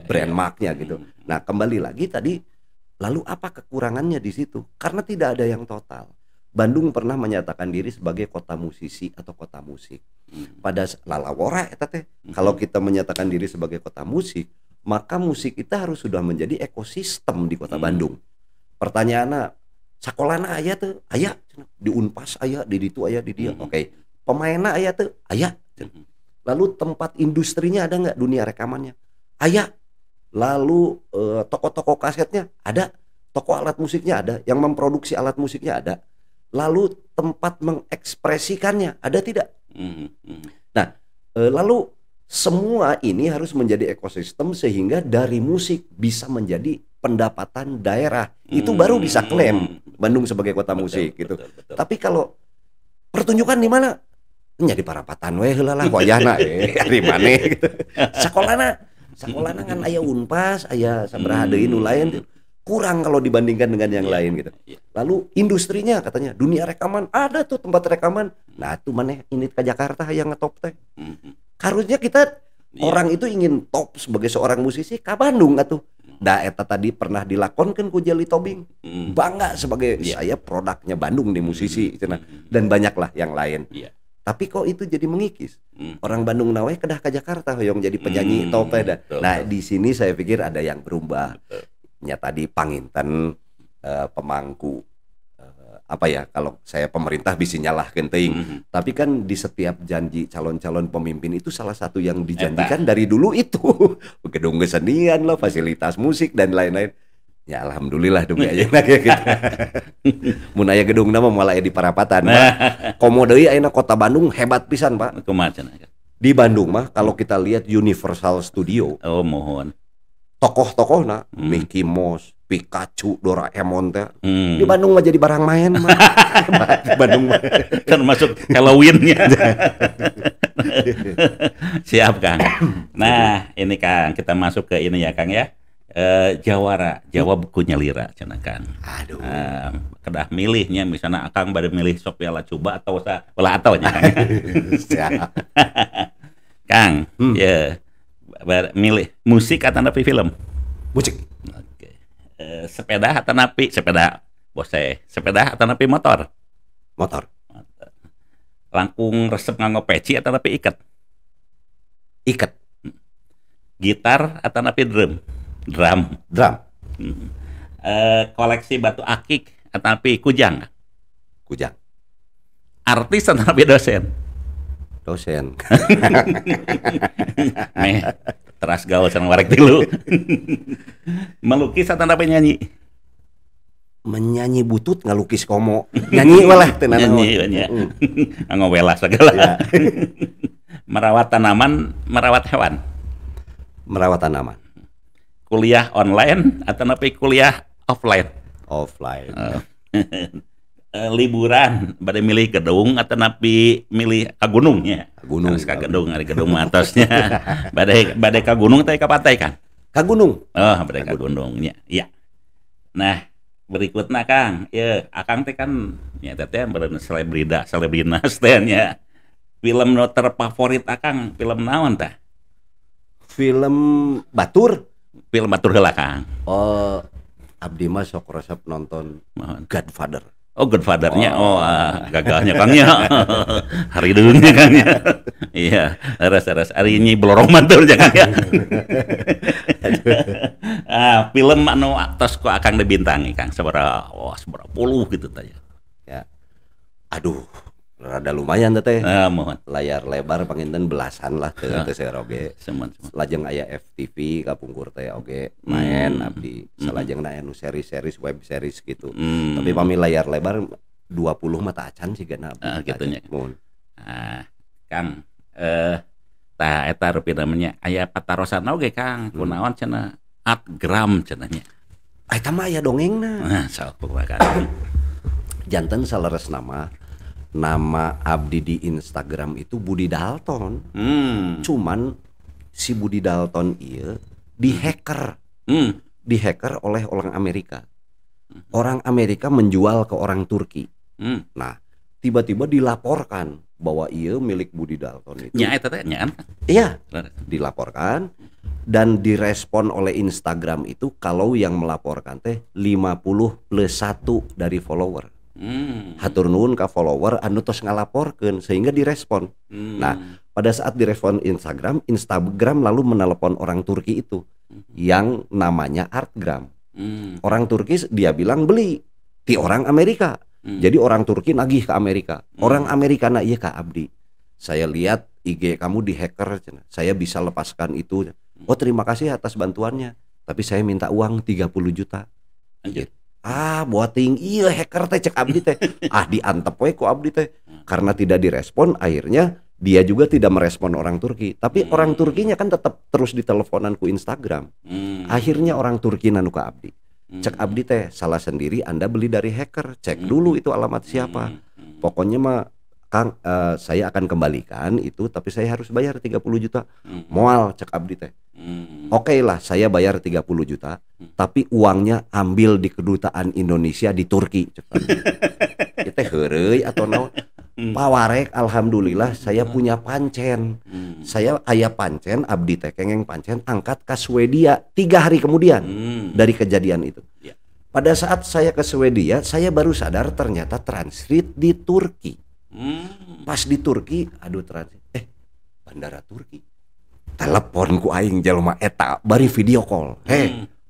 brand marknya gitu. Nah, kembali lagi tadi, lalu apa kekurangannya di situ? Karena tidak ada yang total. Bandung pernah menyatakan diri sebagai kota musisi atau kota musik. Pada lalawora eta teh, kalau kita menyatakan diri sebagai kota musik, maka musik kita harus sudah menjadi ekosistem di kota Bandung. Pertanyaannya, sakolana aya teu? Aya. Di Unpas aya, di ditu aya, di dia. Oke. Pemainna aya teu? Aya. Lalu tempat industrinya ada nggak, dunia rekamannya? Aya. Lalu toko-toko kasetnya ada, toko alat musiknya ada, yang memproduksi alat musiknya ada. Lalu tempat mengekspresikannya ada tidak? Nah, lalu semua ini harus menjadi ekosistem sehingga dari musik bisa menjadi pendapatan daerah. Itu baru bisa klaim Bandung sebagai kota musik gitu. Betul. Tapi kalau pertunjukan di mana? Nya di Parapatan we heula lah wayahna di mana gitu. Sakolana kan aya Unpas, aya sabaraha deui nu lain kurang kalau dibandingkan dengan yang lain gitu. Lalu industrinya katanya dunia rekaman ada tuh tempat rekaman. Nah, tuh maneh ini ke Jakarta yang ngetop teh. Harusnya kita orang itu ingin top sebagai seorang musisi ka Bandung atuh. Da eta tadi pernah dilakonkeun ku Jelly Tobing. Bangga sebagai saya produknya Bandung di musisi cenah. Dan banyaklah yang lain. Tapi kok itu jadi mengikis. Orang Bandung nawe kedah ke Jakarta hoyong jadi penyanyi top dah. Nah, di sini saya pikir ada yang berubah. Ya tadi panginten pemangku apa ya, kalau saya pemerintah bisa nyalahkeun teuing. Tapi kan di setiap janji calon-calon pemimpin itu salah satu yang dijanjikan dari dulu itu gedung kesenian lah, fasilitas musik dan lain-lain. Ya alhamdulillah demi ayeuna gitu. Mun aya gedung nama malah di Parapatan. Komo deui ayeuna kota Bandung hebat pisan, Pak. Kumaha cenah? Di Bandung mah kalau kita lihat Universal Studio. Oh, mohon. Tokoh-tokohna Mickey Mouse, Pikachu, Doraemon teh. Di Bandung mah jadi barang main mah. Bandung mah kan masuk Halloween-nya. Siap, Kang. Nah, ini Kang, kita masuk ke ini ya, Kang ya. Jawara, Jawa bukunya lira cenah Kang. Aduh. Kedah milihnya misalnya Akang bade milih sop piala coba atau ulah atau nya Kang. Kang, ya milih musik atau napi film? Musik. Oke. Sepeda atau napi sepeda bose, sepeda atau napi motor? Motor. Langkung resep nganggo peci atau napi iket? Iket. Gitar atau napi drum? Drum. Koleksi batu akik atau napi kujang? Kujang. Artis atau napi dosen? Dosen. Teras gaul sareng warek tilu. Melukis atau napi nyanyi? Menyanyi butut ngalukis komo. Nyanyi walah tenan. Nyanyi ya. Ngowela segala. Ya. Merawat tanaman, merawat hewan. Merawat tanaman. Kuliah online atau napi kuliah offline? Offline. Liburan bade milih gedung atau napi milih ka gunung ya? Gunung. Harus ka gedung, ari gedung atosnya. bade ka gunung teh ka pantai kan? Ka gunung. Oh, bade ka gunungnya. Iya. Nah, berikutna Kang, ya Akang teh kan nya teh beureun selebrinas teh nya. Film nu terfavorit Akang film naon tah? Film Batur. Film Batur heula Kang. Oh, abdi mah sok resep nonton Godfather. Oh, Godfather-nya. Oh, gagalnya Kang ya. Hari deungnya Kang ya. Iya, ras ari nyi blorong mantul ya Kang ya. Film anu tos ku Akang dibintangi Kang sabaraha? Oh, sabaraha puluh gitu tanya. Ya. Aduh, rada lumayan teh. Mohon. Layar lebar panginten belasan lah teh saya oge. Lajeng aya FTV kapungkur teh oge main abdi salajengna anu series web series gitu. Tapi pami layar lebar 20 mata acan sigana abdi. Gitu nya. Kang tah eta rupi namanya aya patarosan oge Kang kunaon cenah Atgram cenah nya. Eta mah aya dongengna. Nah, sok Kang. Janten saleres nama abdi di Instagram itu Budi Dalton. Cuman si Budi Dalton ieu dihacker. Dihacker oleh orang Amerika. Orang Amerika menjual ke orang Turki. Nah, tiba-tiba dilaporkan bahwa ia milik Budi Dalton itu. Nya eta teh nya. Iya, dilaporkan dan direspon oleh Instagram itu kalau yang melaporkan teh 50+1 dari follower. Hatur nuhun ka follower anu tos ngalaporkeun sehingga direspon. Nah, pada saat direspon Instagram lalu menelepon orang Turki itu yang namanya Artgram. Orang Turki dia bilang beli ti orang Amerika. Jadi orang Turki nagih ke Amerika. Orang Amerika na iya ka abdi. Saya lihat IG kamu dihacker, saya bisa lepaskan itu. Oh terima kasih atas bantuannya. Tapi saya minta uang 30 juta. Anjir. Buat iya hacker teh cek abdi teh. Diantep we ku abdi teh. Karena tidak direspon, akhirnya dia juga tidak merespon orang Turki. Tapi orang Turkinya kan tetap terus diteleponan ku Instagram. Akhirnya orang Turki nanu ka abdi. Cek abdi teh salah sendiri, Anda beli dari hacker. Cek dulu itu alamat siapa. Pokoknya mah Kang, saya akan kembalikan itu, tapi saya harus bayar 30 juta. Moal cek abdi teh. Oke lah, saya bayar 30 juta, tapi uangnya ambil di kedutaan Indonesia di Turki. Cek abdi. Kita heureuy atau naon? Pawarek, alhamdulillah saya punya pancen. Saya aya pancen, abdi teh kengeng pancen angkat ke Swedia 3 hari kemudian dari kejadian itu. Pada saat saya ke Swedia, saya baru sadar ternyata transit di Turki. Pas di Turki, aduh transit, bandara Turki. Telepon ku aing jelema eta bari video call.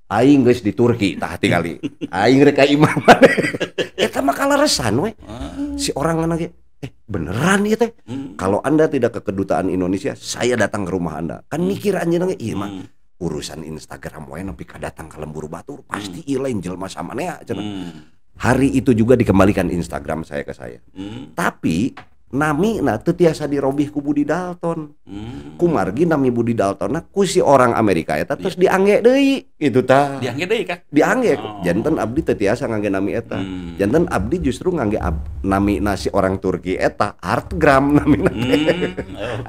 Aing geus di Turki tah tingali. Aing rek ka imam. Eta mah kaleresan we. Si orang ngana ge beneran ya teh. Kalau Anda tidak ke kedutaan Indonesia, saya datang ke rumah Anda. Kan mikir anjeun ge ieu mah urusan Instagram wae nepi ka datang ka Lembur Batur pasti ieu lain jelema samanea cenah. Hari itu juga dikembalikan Instagram saya ke saya. Tapi nami teu tiasa dirobih ku Budi Dalton. Kumargi nami Budi Dalton ku si orang Amerika eta terus diangge deui gitu tah. Diangge deui kan? Diangge. Janten abdi teu tiasa ngangge nami eta. Janten abdi justru ngangge nami nasi orang Turki eta Artgram namina.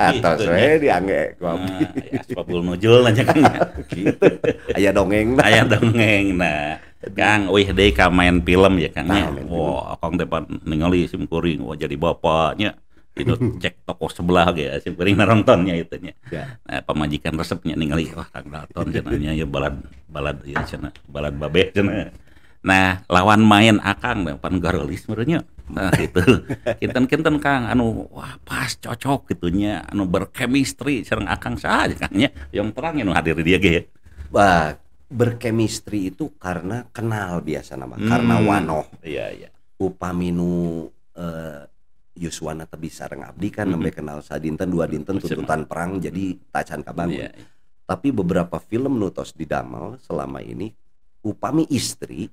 Atos we diangge ku abdi. Asbabul nuzul nya kan. Gitu. Aya dongeng. Aya dongeng. Nah, Kang, wih deh ka main film ya Kang. Wah, Kang teh ningali sim kuring wah jadi bapaknya. Itu cek toko sebelah ge sim kuring nontonnya itu nya. Nah, pamajikan resepnya ningali wah Kang Dalton cenanya ya balad ieu cenah, balad babe cenah. Nah, lawan main Akang pan garolis meureunnya. Nah, gitu. Kinten-kinten Kang anu wah pas cocok gitunya, anu berchemistry sareng Akang saja Kangnya. Yang terang anu hadir di dia ge. Wah, berchemistry itu karena kenal biasa nama karena wanoh. Iya. Upami nu Yuswana teh bisa sareng abdi kan nembe kenal sadinten dua dinten tuntutan perang jadi tacan kabangun. Tapi beberapa film nu tos didamel selama ini upami istri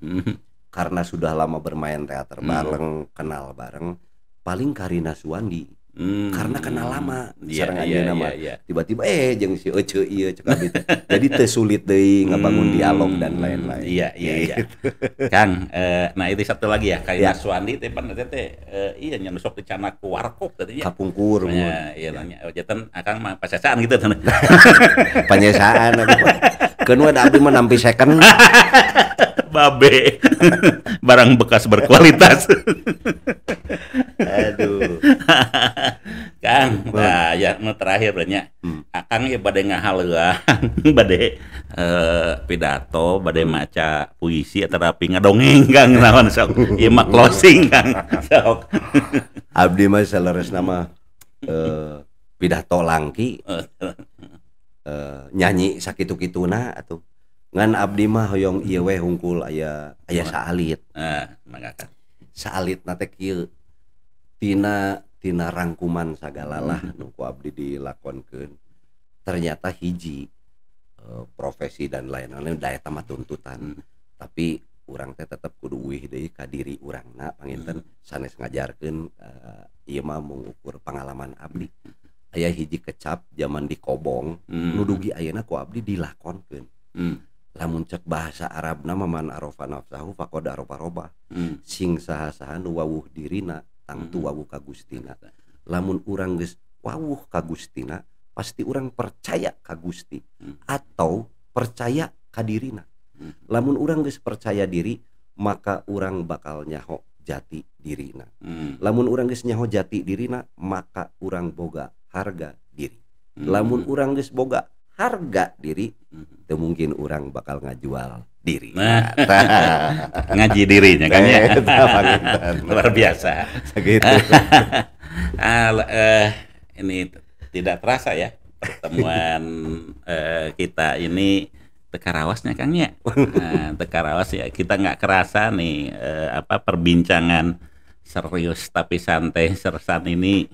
karena sudah lama bermain teater bareng, kenal bareng, paling Karina Suwandi. Karena kenal lama sareng anjeunna mah. Tiba-tiba jeung si Ece ieu cek abdi teh. Jadi teu sulit deui ngabangun dialog dan lain-lain. Iya. Kang, nah itu satu lagi ya Karina Suwandi teh pan teh iya nya sok dicana ku warkop teh nya. Kapungkur. Iya nanya jaten Akang mah pasasaan gitu teh. Panyesaan keun we abdi mah nampi second. Babe. Barang bekas berkualitas. Aduh. Kang, nah ya nu terakhir nya. Akang ya bade ngahaleuan, bade pidato, bade maca puisi eta rapi ngadongeng Kang naon sok. Ieu mah closing Kang. Sok. Abdi mah saleresna mah pidato langki. Nyanyi sakitu-kituna atuh. Ngan abdi mah hoyong ieu we hungkul aya saalit. Mangga Kang. Saalit na teh kieu. Tina rangkuman sagalalah nu ku abdi dilakonkeun. Ternyata hiji profesi dan lain-lain da eta mah tuntutan. Tapi urang teh tetep kudu uwih deui ka diri urangna panginten sanes ngajarkeun ieu mah mengukur pengalaman abdi. Aya hiji kecap zaman di Kobong nu dugi ayeuna ku abdi dilakonkeun. Lamun cek bahasa Arabna mah man arofa nafsahu faqad arofa robah. Sing saha-saha nu wawuh dirina tangtu wawuh ka Gustina. Lamun urang geus wawuh ka Gustina pasti urang percaya ka Gusti atau percaya ka dirina. Lamun urang geus percaya diri maka urang bakal nyaho jati dirina. Lamun urang geus nyaho jati dirina, maka urang boga harga diri. Lamun urang geus boga harga diri, teu mungkin urang bakal ngajual diri. Nah, ngaji dirinya kan ya. Luar biasa. Segitu. Ini tidak terasa ya pertemuan kita ini tekarawasnya Kang ya. Nah, tekarawas ya, kita nggak kerasa nih perbincangan serius tapi santai sersan ini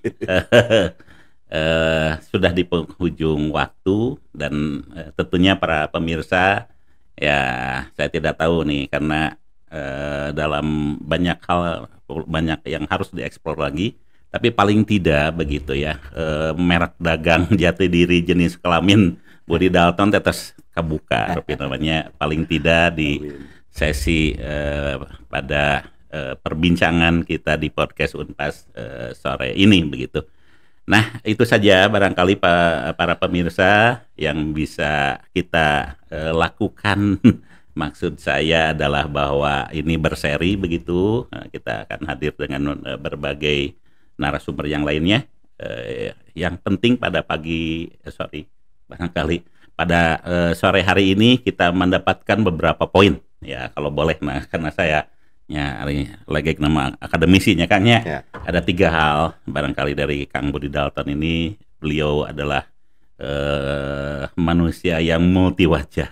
sudah di penghujung waktu, dan tentunya para pemirsa ya, saya tidak tahu nih karena dalam banyak hal, banyak yang harus dieksplor lagi, tapi paling tidak begitu ya, merek dagang jati diri jenis kelamin Budi Dalton tetes kebuka rupi namanya, paling tidak di sesi pada perbincangan kita di podcast Unpas sore ini begitu. Nah, itu saja barangkali para pemirsa yang bisa kita lakukan. Maksud saya adalah bahwa ini berseri begitu, kita akan hadir dengan berbagai narasumber yang lainnya. Yang penting pada barangkali pada sore hari ini kita mendapatkan beberapa poin ya, kalau boleh. Nah, karena saya lagi nama akademisinya Kang ya. Ada 3 hal barangkali dari Kang Budi Dalton ini. Beliau adalah manusia yang multi wajah,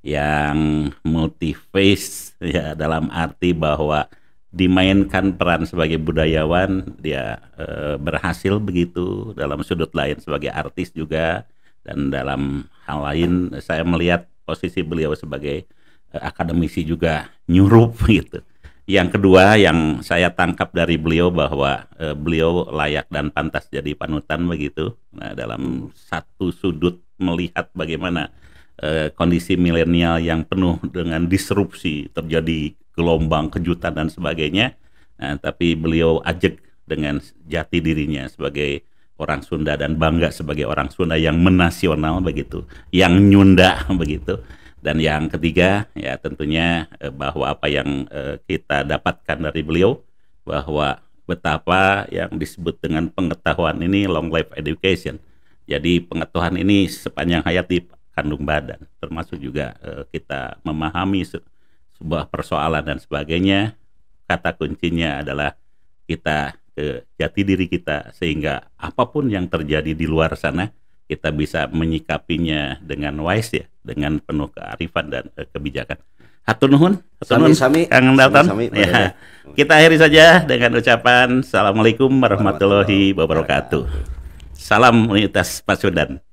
yang multi face ya, dalam arti bahwa dimainkan peran sebagai budayawan, dia berhasil begitu, dalam sudut lain sebagai artis juga, dan dalam hal lain saya melihat posisi beliau sebagai akademisi juga nyurup gitu. Yang kedua yang saya tangkap dari beliau bahwa beliau layak dan pantas jadi panutan begitu. Nah, dalam satu sudut melihat bagaimana kondisi milenial yang penuh dengan disrupsi, terjadi gelombang kejutan dan sebagainya. Nah, tapi beliau ajak dengan jati dirinya sebagai orang Sunda dan bangga sebagai orang Sunda yang menasional begitu, yang nyunda begitu. Dan yang ketiga ya tentunya bahwa apa yang kita dapatkan dari beliau, bahwa betapa yang disebut dengan pengetahuan ini long life education. Jadi pengetahuan ini sepanjang hayat dikandung badan, termasuk juga kita memahami sebuah persoalan dan sebagainya. Kata kuncinya adalah kita jati diri kita, sehingga apapun yang terjadi di luar sana kita bisa menyikapinya dengan wise ya, dengan penuh kearifan dan kebijakan. Hatur nuhun, sami-sami Kang Dalton. Ya. Kita akhiri saja dengan ucapan Assalamualaikum warahmatullahi wabarakatuh. Salam Universitas Pasundan.